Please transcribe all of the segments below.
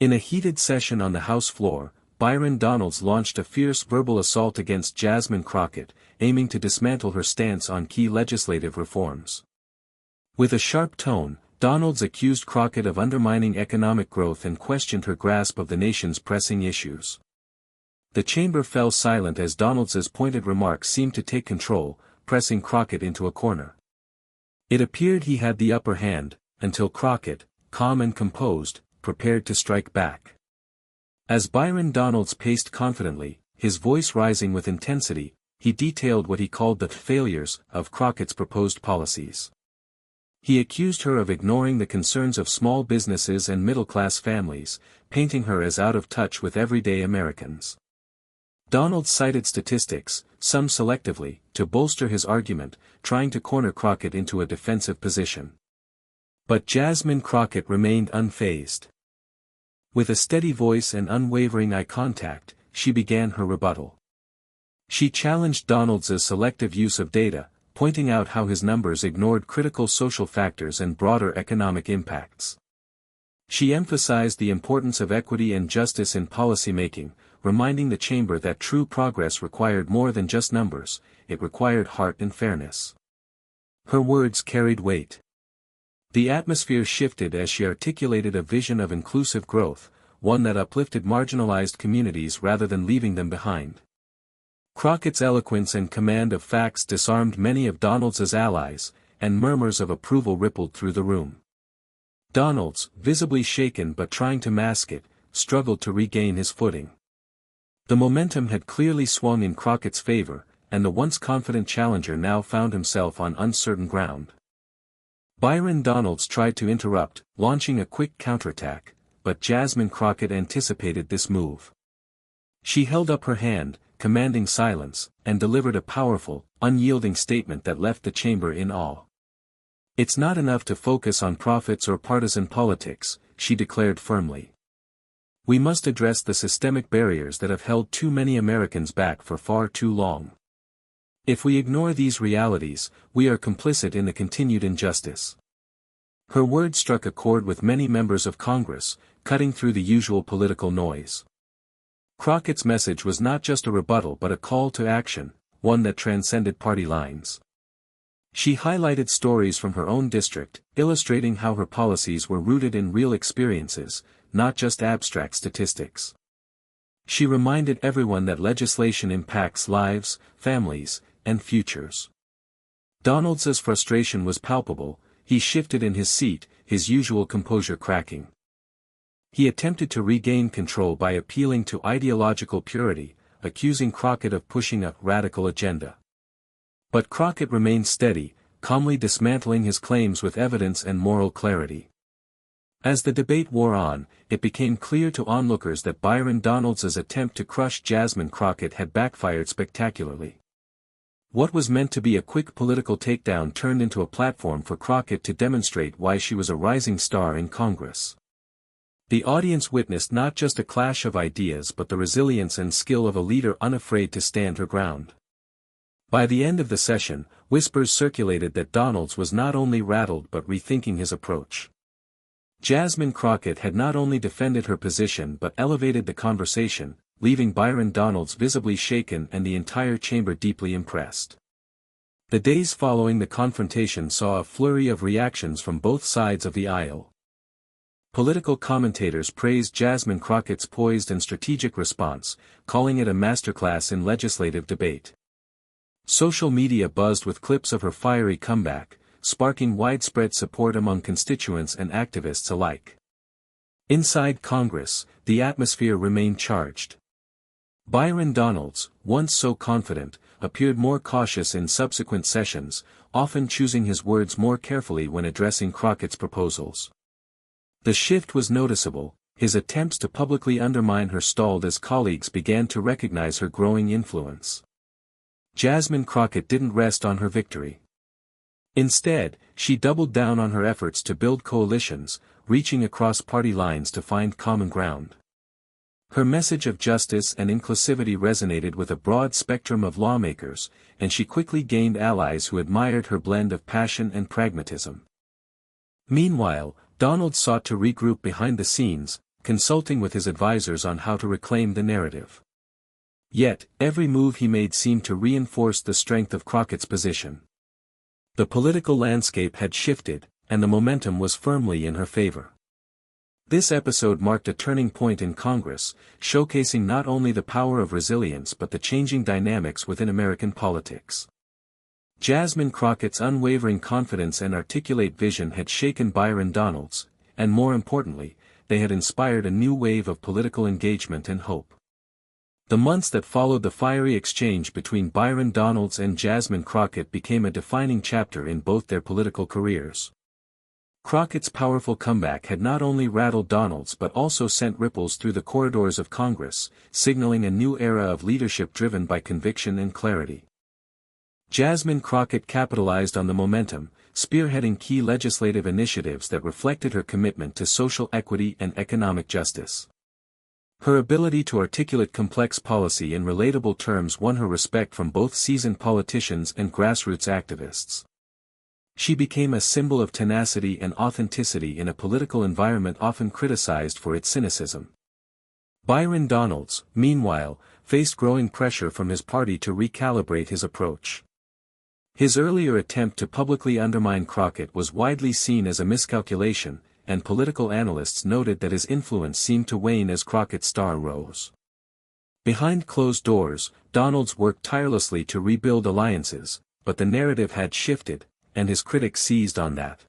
In a heated session on the House floor, Byron Donalds launched a fierce verbal assault against Jasmine Crockett, aiming to dismantle her stance on key legislative reforms. With a sharp tone, Donalds accused Crockett of undermining economic growth and questioned her grasp of the nation's pressing issues. The chamber fell silent as Donalds's pointed remarks seemed to take control, pressing Crockett into a corner. It appeared he had the upper hand, until Crockett, calm and composed, prepared to strike back. As Byron Donalds paced confidently, his voice rising with intensity, he detailed what he called the failures of Crockett's proposed policies. He accused her of ignoring the concerns of small businesses and middle-class families, painting her as out of touch with everyday Americans. Donalds cited statistics, some selectively, to bolster his argument, trying to corner Crockett into a defensive position. But Jasmine Crockett remained unfazed. With a steady voice and unwavering eye contact, she began her rebuttal. She challenged Donalds's selective use of data, pointing out how his numbers ignored critical social factors and broader economic impacts. She emphasized the importance of equity and justice in policymaking, reminding the chamber that true progress required more than just numbers, it required heart and fairness. Her words carried weight. The atmosphere shifted as she articulated a vision of inclusive growth, one that uplifted marginalized communities rather than leaving them behind. Crockett's eloquence and command of facts disarmed many of Donalds's allies, and murmurs of approval rippled through the room. Donalds, visibly shaken but trying to mask it, struggled to regain his footing. The momentum had clearly swung in Crockett's favor, and the once confident challenger now found himself on uncertain ground. Byron Donalds tried to interrupt, launching a quick counterattack, but Jasmine Crockett anticipated this move. She held up her hand, commanding silence, and delivered a powerful, unyielding statement that left the chamber in awe. "It's not enough to focus on profits or partisan politics," she declared firmly. "We must address the systemic barriers that have held too many Americans back for far too long. If we ignore these realities, we are complicit in the continued injustice." Her words struck a chord with many members of Congress, cutting through the usual political noise. Crockett's message was not just a rebuttal but a call to action, one that transcended party lines. She highlighted stories from her own district, illustrating how her policies were rooted in real experiences, not just abstract statistics. She reminded everyone that legislation impacts lives, families, and futures. Donalds's frustration was palpable. He shifted in his seat, his usual composure cracking. He attempted to regain control by appealing to ideological purity, accusing Crockett of pushing a radical agenda. But Crockett remained steady, calmly dismantling his claims with evidence and moral clarity. As the debate wore on, it became clear to onlookers that Byron Donalds's attempt to crush Jasmine Crockett had backfired spectacularly. What was meant to be a quick political takedown turned into a platform for Crockett to demonstrate why she was a rising star in Congress. The audience witnessed not just a clash of ideas but the resilience and skill of a leader unafraid to stand her ground. By the end of the session, whispers circulated that Donalds was not only rattled but rethinking his approach. Jasmine Crockett had not only defended her position but elevated the conversation, leaving Byron Donalds visibly shaken and the entire chamber deeply impressed. The days following the confrontation saw a flurry of reactions from both sides of the aisle. Political commentators praised Jasmine Crockett's poised and strategic response, calling it a masterclass in legislative debate. Social media buzzed with clips of her fiery comeback, sparking widespread support among constituents and activists alike. Inside Congress, the atmosphere remained charged. Byron Donalds, once so confident, appeared more cautious in subsequent sessions, often choosing his words more carefully when addressing Crockett's proposals. The shift was noticeable. His attempts to publicly undermine her stalled as colleagues began to recognize her growing influence. Jasmine Crockett didn't rest on her victory. Instead, she doubled down on her efforts to build coalitions, reaching across party lines to find common ground. Her message of justice and inclusivity resonated with a broad spectrum of lawmakers, and she quickly gained allies who admired her blend of passion and pragmatism. Meanwhile, Donald sought to regroup behind the scenes, consulting with his advisors on how to reclaim the narrative. Yet, every move he made seemed to reinforce the strength of Crockett's position. The political landscape had shifted, and the momentum was firmly in her favor. This episode marked a turning point in Congress, showcasing not only the power of resilience but the changing dynamics within American politics. Jasmine Crockett's unwavering confidence and articulate vision had shaken Byron Donalds, and more importantly, they had inspired a new wave of political engagement and hope. The months that followed the fiery exchange between Byron Donalds and Jasmine Crockett became a defining chapter in both their political careers. Crockett's powerful comeback had not only rattled Donalds but also sent ripples through the corridors of Congress, signaling a new era of leadership driven by conviction and clarity. Jasmine Crockett capitalized on the momentum, spearheading key legislative initiatives that reflected her commitment to social equity and economic justice. Her ability to articulate complex policy in relatable terms won her respect from both seasoned politicians and grassroots activists. She became a symbol of tenacity and authenticity in a political environment often criticized for its cynicism. Byron Donalds, meanwhile, faced growing pressure from his party to recalibrate his approach. His earlier attempt to publicly undermine Crockett was widely seen as a miscalculation, and political analysts noted that his influence seemed to wane as Crockett's star rose. Behind closed doors, Donalds worked tirelessly to rebuild alliances, but the narrative had shifted, and his critics seized on that.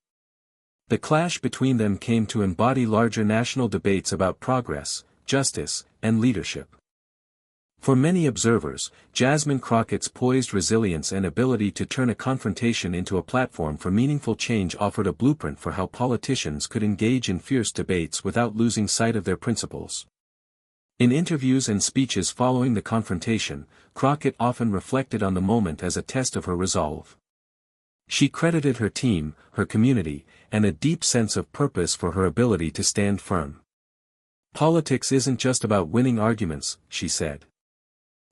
The clash between them came to embody larger national debates about progress, justice, and leadership. For many observers, Jasmine Crockett's poised resilience and ability to turn a confrontation into a platform for meaningful change offered a blueprint for how politicians could engage in fierce debates without losing sight of their principles. In interviews and speeches following the confrontation, Crockett often reflected on the moment as a test of her resolve. She credited her team, her community, and a deep sense of purpose for her ability to stand firm. "Politics isn't just about winning arguments," she said.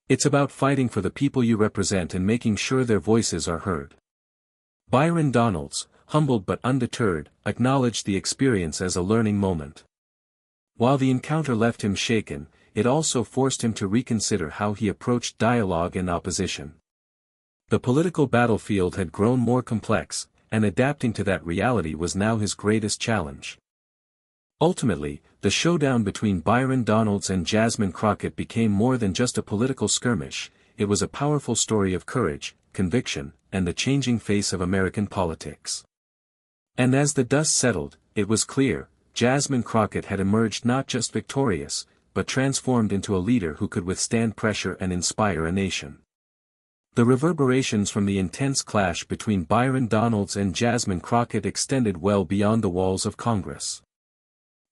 "It's about fighting for the people you represent and making sure their voices are heard." Byron Donalds, humbled but undeterred, acknowledged the experience as a learning moment. While the encounter left him shaken, it also forced him to reconsider how he approached dialogue and opposition. The political battlefield had grown more complex, and adapting to that reality was now his greatest challenge. Ultimately, the showdown between Byron Donalds and Jasmine Crockett became more than just a political skirmish, it was a powerful story of courage, conviction, and the changing face of American politics. And as the dust settled, it was clear, Jasmine Crockett had emerged not just victorious, but transformed into a leader who could withstand pressure and inspire a nation. The reverberations from the intense clash between Byron Donalds and Jasmine Crockett extended well beyond the walls of Congress.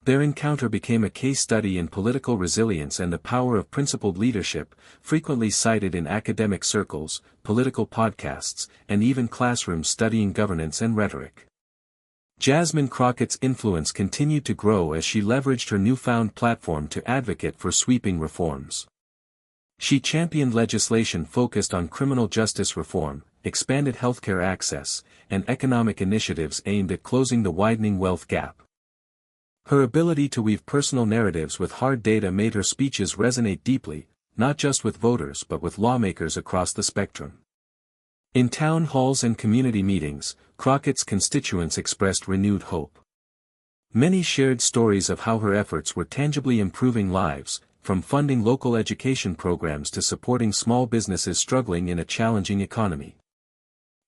Their encounter became a case study in political resilience and the power of principled leadership, frequently cited in academic circles, political podcasts, and even classrooms studying governance and rhetoric. Jasmine Crockett's influence continued to grow as she leveraged her newfound platform to advocate for sweeping reforms. She championed legislation focused on criminal justice reform, expanded healthcare access, and economic initiatives aimed at closing the widening wealth gap. Her ability to weave personal narratives with hard data made her speeches resonate deeply, not just with voters but with lawmakers across the spectrum. In town halls and community meetings, Crockett's constituents expressed renewed hope. Many shared stories of how her efforts were tangibly improving lives, from funding local education programs to supporting small businesses struggling in a challenging economy.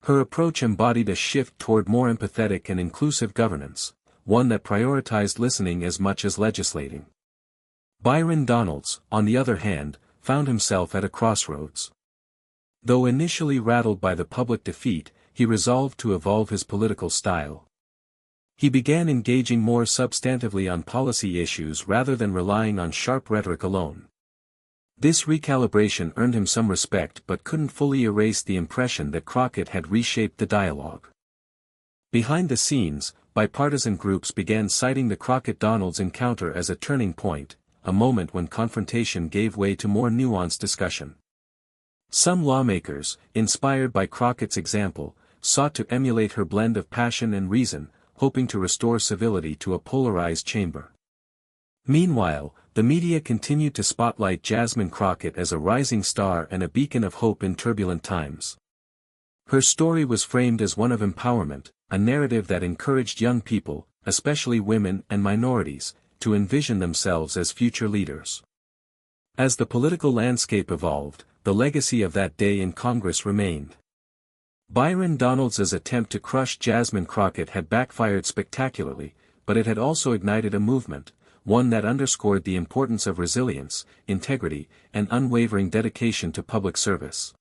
Her approach embodied a shift toward more empathetic and inclusive governance, one that prioritized listening as much as legislating. Byron Donalds, on the other hand, found himself at a crossroads. Though initially rattled by the public defeat, he resolved to evolve his political style. He began engaging more substantively on policy issues rather than relying on sharp rhetoric alone. This recalibration earned him some respect but couldn't fully erase the impression that Crockett had reshaped the dialogue. Behind the scenes, bipartisan groups began citing the Crockett-Donalds encounter as a turning point, a moment when confrontation gave way to more nuanced discussion. Some lawmakers, inspired by Crockett's example, sought to emulate her blend of passion and reason, hoping to restore civility to a polarized chamber. Meanwhile, the media continued to spotlight Jasmine Crockett as a rising star and a beacon of hope in turbulent times. Her story was framed as one of empowerment, a narrative that encouraged young people, especially women and minorities, to envision themselves as future leaders. As the political landscape evolved, the legacy of that day in Congress remained. Byron Donalds's attempt to crush Jasmine Crockett had backfired spectacularly, but it had also ignited a movement, one that underscored the importance of resilience, integrity, and unwavering dedication to public service.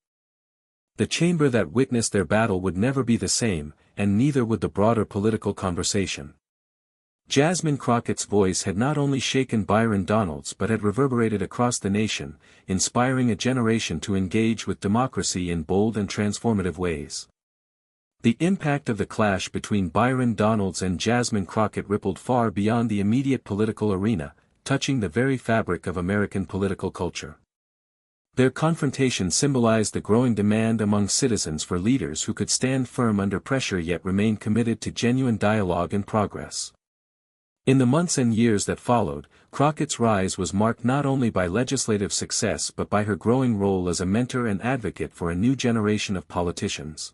The chamber that witnessed their battle would never be the same, and neither would the broader political conversation. Jasmine Crockett's voice had not only shaken Byron Donalds but had reverberated across the nation, inspiring a generation to engage with democracy in bold and transformative ways. The impact of the clash between Byron Donalds and Jasmine Crockett rippled far beyond the immediate political arena, touching the very fabric of American political culture. Their confrontation symbolized the growing demand among citizens for leaders who could stand firm under pressure yet remain committed to genuine dialogue and progress. In the months and years that followed, Crockett's rise was marked not only by legislative success but by her growing role as a mentor and advocate for a new generation of politicians.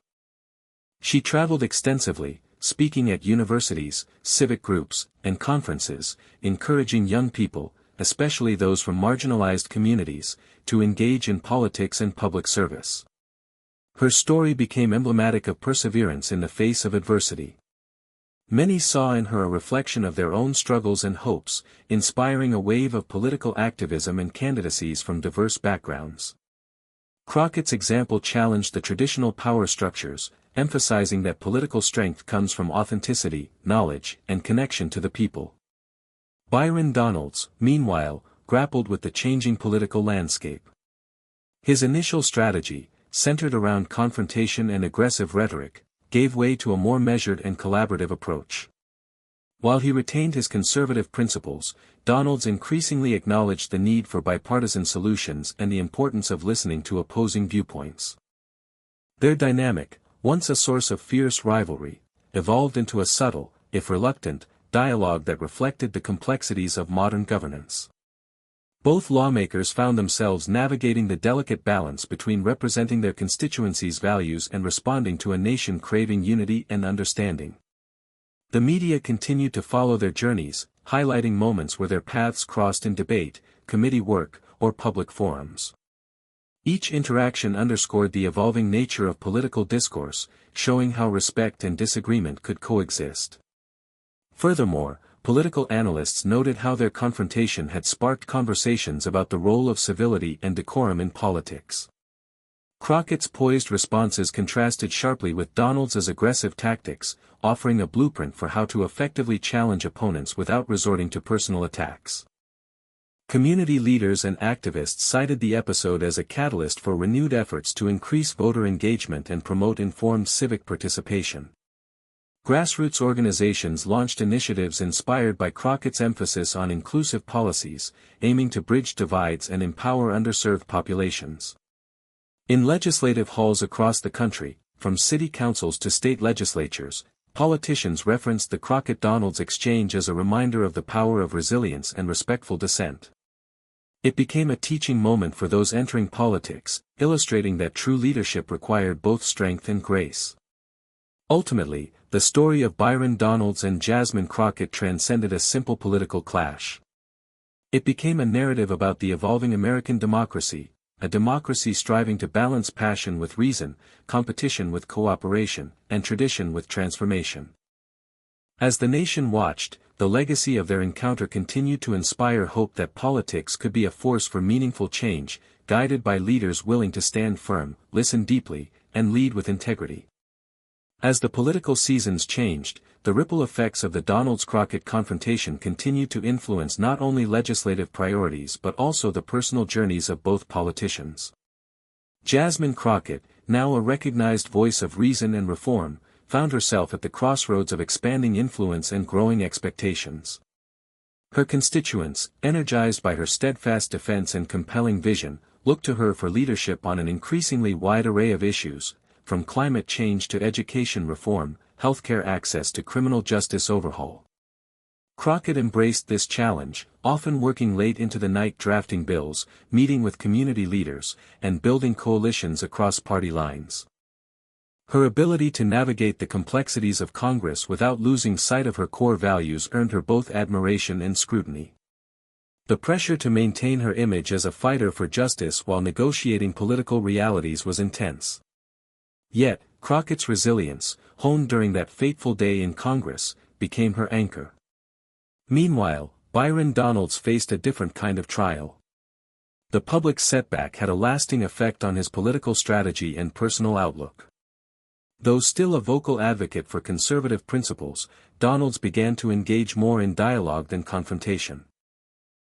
She traveled extensively, speaking at universities, civic groups, and conferences, encouraging young people, especially those from marginalized communities, to engage in politics and public service. Her story became emblematic of perseverance in the face of adversity. Many saw in her a reflection of their own struggles and hopes, inspiring a wave of political activism and candidacies from diverse backgrounds. Crockett's example challenged the traditional power structures, emphasizing that political strength comes from authenticity, knowledge, and connection to the people. Byron Donalds, meanwhile, grappled with the changing political landscape. His initial strategy, centered around confrontation and aggressive rhetoric, gave way to a more measured and collaborative approach. While he retained his conservative principles, Donalds increasingly acknowledged the need for bipartisan solutions and the importance of listening to opposing viewpoints. Their dynamic, once a source of fierce rivalry, evolved into a subtle, if reluctant, dialogue that reflected the complexities of modern governance. Both lawmakers found themselves navigating the delicate balance between representing their constituencies' values and responding to a nation craving unity and understanding. The media continued to follow their journeys, highlighting moments where their paths crossed in debate, committee work, or public forums. Each interaction underscored the evolving nature of political discourse, showing how respect and disagreement could coexist. Furthermore, political analysts noted how their confrontation had sparked conversations about the role of civility and decorum in politics. Crockett's poised responses contrasted sharply with Donalds's aggressive tactics, offering a blueprint for how to effectively challenge opponents without resorting to personal attacks. Community leaders and activists cited the episode as a catalyst for renewed efforts to increase voter engagement and promote informed civic participation. Grassroots organizations launched initiatives inspired by Crockett's emphasis on inclusive policies, aiming to bridge divides and empower underserved populations. In legislative halls across the country, from city councils to state legislatures, politicians referenced the Crockett-Donalds exchange as a reminder of the power of resilience and respectful dissent. It became a teaching moment for those entering politics, illustrating that true leadership required both strength and grace. Ultimately, the story of Byron Donalds and Jasmine Crockett transcended a simple political clash. It became a narrative about the evolving American democracy, a democracy striving to balance passion with reason, competition with cooperation, and tradition with transformation. As the nation watched, the legacy of their encounter continued to inspire hope that politics could be a force for meaningful change, guided by leaders willing to stand firm, listen deeply, and lead with integrity. As the political seasons changed, the ripple effects of the Donalds-Crockett confrontation continued to influence not only legislative priorities but also the personal journeys of both politicians. Jasmine Crockett, now a recognized voice of reason and reform, found herself at the crossroads of expanding influence and growing expectations. Her constituents, energized by her steadfast defense and compelling vision, looked to her for leadership on an increasingly wide array of issues, from climate change to education reform, healthcare access to criminal justice overhaul. Crockett embraced this challenge, often working late into the night drafting bills, meeting with community leaders, and building coalitions across party lines. Her ability to navigate the complexities of Congress without losing sight of her core values earned her both admiration and scrutiny. The pressure to maintain her image as a fighter for justice while negotiating political realities was intense. Yet, Crockett's resilience, honed during that fateful day in Congress, became her anchor. Meanwhile, Byron Donalds faced a different kind of trial. The public setback had a lasting effect on his political strategy and personal outlook. Though still a vocal advocate for conservative principles, Donalds began to engage more in dialogue than confrontation.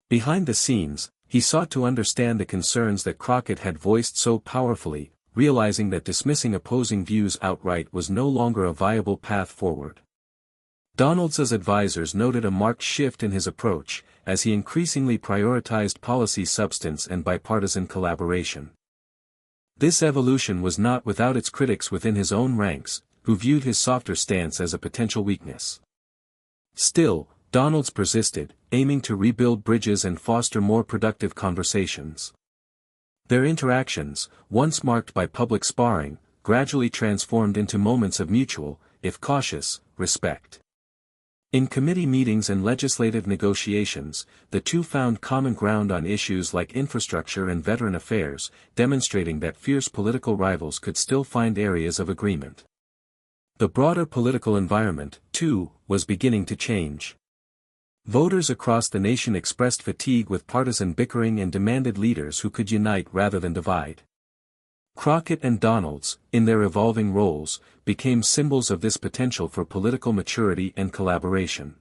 Behind the scenes, he sought to understand the concerns that Crockett had voiced so powerfully, realizing that dismissing opposing views outright was no longer a viable path forward. Donalds's advisors noted a marked shift in his approach, as he increasingly prioritized policy substance and bipartisan collaboration. This evolution was not without its critics within his own ranks, who viewed his softer stance as a potential weakness. Still, Donalds persisted, aiming to rebuild bridges and foster more productive conversations. Their interactions, once marked by public sparring, gradually transformed into moments of mutual, if cautious, respect. In committee meetings and legislative negotiations, the two found common ground on issues like infrastructure and veteran affairs, demonstrating that fierce political rivals could still find areas of agreement. The broader political environment, too, was beginning to change. Voters across the nation expressed fatigue with partisan bickering and demanded leaders who could unite rather than divide. Crockett and Donalds, in their evolving roles, became symbols of this potential for political maturity and collaboration.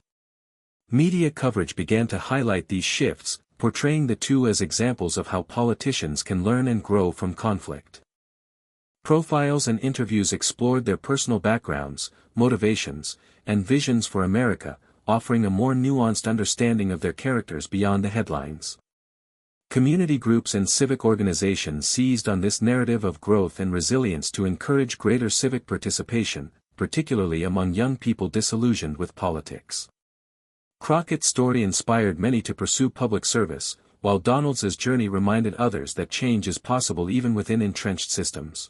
Media coverage began to highlight these shifts, portraying the two as examples of how politicians can learn and grow from conflict. Profiles and interviews explored their personal backgrounds, motivations, and visions for America, offering a more nuanced understanding of their characters beyond the headlines. Community groups and civic organizations seized on this narrative of growth and resilience to encourage greater civic participation, particularly among young people disillusioned with politics. Crockett's story inspired many to pursue public service, while Donalds's journey reminded others that change is possible even within entrenched systems.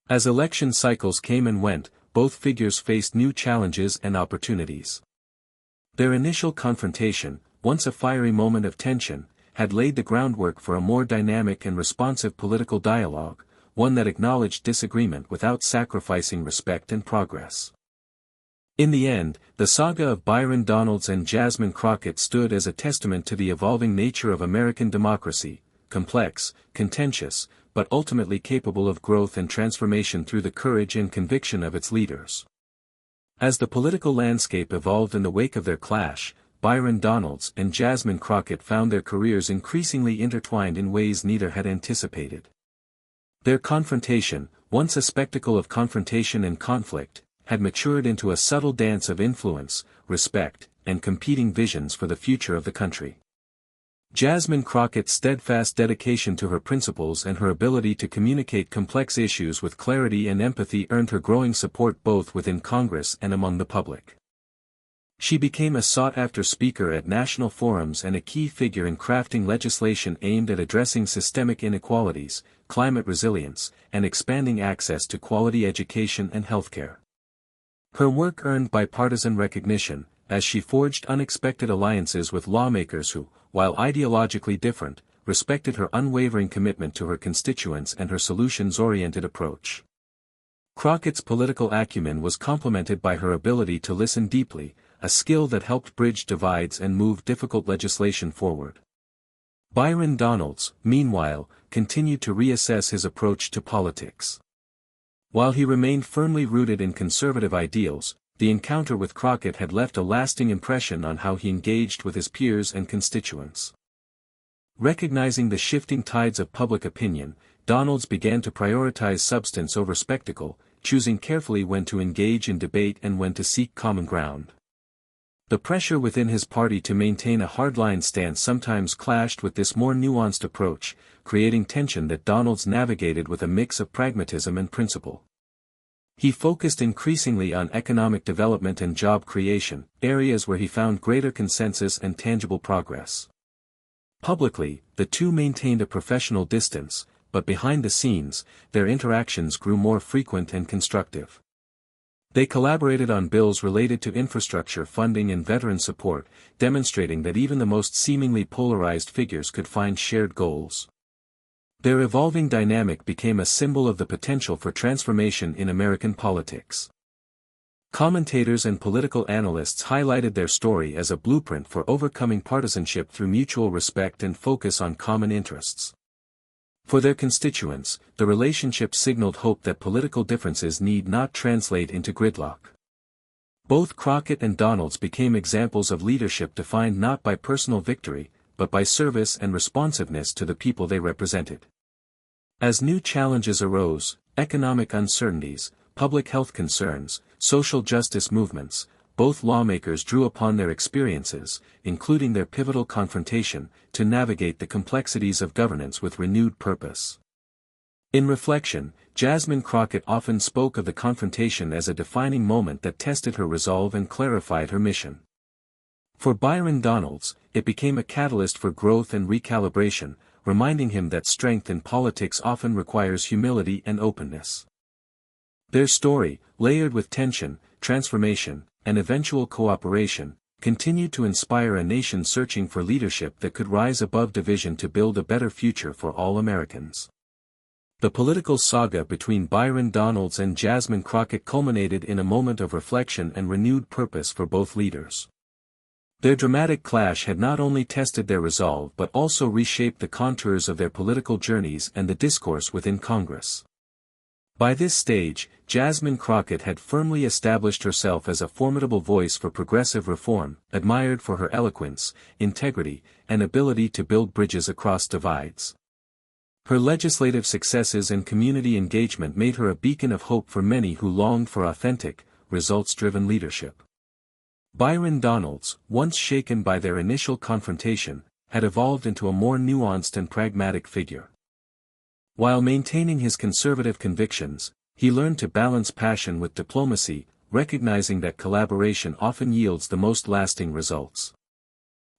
As election cycles came and went, both figures faced new challenges and opportunities. Their initial confrontation, once a fiery moment of tension, had laid the groundwork for a more dynamic and responsive political dialogue, one that acknowledged disagreement without sacrificing respect and progress. In the end, the saga of Byron Donalds and Jasmine Crockett stood as a testament to the evolving nature of American democracy, complex, contentious, but ultimately capable of growth and transformation through the courage and conviction of its leaders. As the political landscape evolved in the wake of their clash, Byron Donalds and Jasmine Crockett found their careers increasingly intertwined in ways neither had anticipated. Their confrontation, once a spectacle of confrontation and conflict, had matured into a subtle dance of influence, respect, and competing visions for the future of the country. Jasmine Crockett's steadfast dedication to her principles and her ability to communicate complex issues with clarity and empathy earned her growing support both within Congress and among the public. She became a sought-after speaker at national forums and a key figure in crafting legislation aimed at addressing systemic inequalities, climate resilience, and expanding access to quality education and healthcare. Her work earned bipartisan recognition, as she forged unexpected alliances with lawmakers who, while ideologically different, respected her unwavering commitment to her constituents and her solutions-oriented approach. Crockett's political acumen was complemented by her ability to listen deeply, a skill that helped bridge divides and move difficult legislation forward. Byron Donalds, meanwhile, continued to reassess his approach to politics. While he remained firmly rooted in conservative ideals, the encounter with Crockett had left a lasting impression on how he engaged with his peers and constituents. Recognizing the shifting tides of public opinion, Donalds began to prioritize substance over spectacle, choosing carefully when to engage in debate and when to seek common ground. The pressure within his party to maintain a hardline stance sometimes clashed with this more nuanced approach, creating tension that Donalds navigated with a mix of pragmatism and principle. He focused increasingly on economic development and job creation, areas where he found greater consensus and tangible progress. Publicly, the two maintained a professional distance, but behind the scenes, their interactions grew more frequent and constructive. They collaborated on bills related to infrastructure funding and veteran support, demonstrating that even the most seemingly polarized figures could find shared goals. Their evolving dynamic became a symbol of the potential for transformation in American politics. Commentators and political analysts highlighted their story as a blueprint for overcoming partisanship through mutual respect and focus on common interests. For their constituents, the relationship signaled hope that political differences need not translate into gridlock. Both Crockett and Donalds became examples of leadership defined not by personal victory, but by service and responsiveness to the people they represented. As new challenges arose, economic uncertainties, public health concerns, social justice movements, both lawmakers drew upon their experiences, including their pivotal confrontation, to navigate the complexities of governance with renewed purpose. In reflection, Jasmine Crockett often spoke of the confrontation as a defining moment that tested her resolve and clarified her mission. For Byron Donalds, it became a catalyst for growth and recalibration, reminding him that strength in politics often requires humility and openness. Their story, layered with tension, transformation, and eventual cooperation, continued to inspire a nation searching for leadership that could rise above division to build a better future for all Americans. The political saga between Byron Donalds and Jasmine Crockett culminated in a moment of reflection and renewed purpose for both leaders. Their dramatic clash had not only tested their resolve but also reshaped the contours of their political journeys and the discourse within Congress. By this stage, Jasmine Crockett had firmly established herself as a formidable voice for progressive reform, admired for her eloquence, integrity, and ability to build bridges across divides. Her legislative successes and community engagement made her a beacon of hope for many who longed for authentic, results-driven leadership. Byron Donalds, once shaken by their initial confrontation, had evolved into a more nuanced and pragmatic figure. While maintaining his conservative convictions, he learned to balance passion with diplomacy, recognizing that collaboration often yields the most lasting results.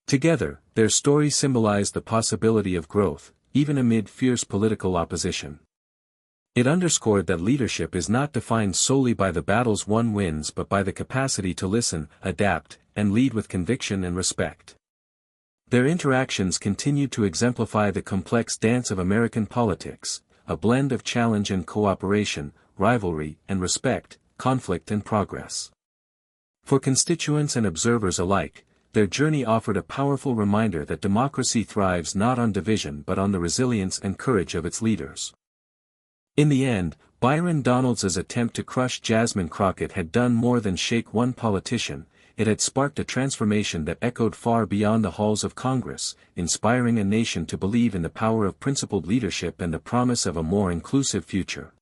Together, their story symbolized the possibility of growth, even amid fierce political opposition. It underscored that leadership is not defined solely by the battles one wins but by the capacity to listen, adapt, and lead with conviction and respect. Their interactions continued to exemplify the complex dance of American politics, a blend of challenge and cooperation, rivalry and respect, conflict and progress. For constituents and observers alike, their journey offered a powerful reminder that democracy thrives not on division but on the resilience and courage of its leaders. In the end, Byron Donalds' attempt to crush Jasmine Crockett had done more than shake one politician. It had sparked a transformation that echoed far beyond the halls of Congress, inspiring a nation to believe in the power of principled leadership and the promise of a more inclusive future.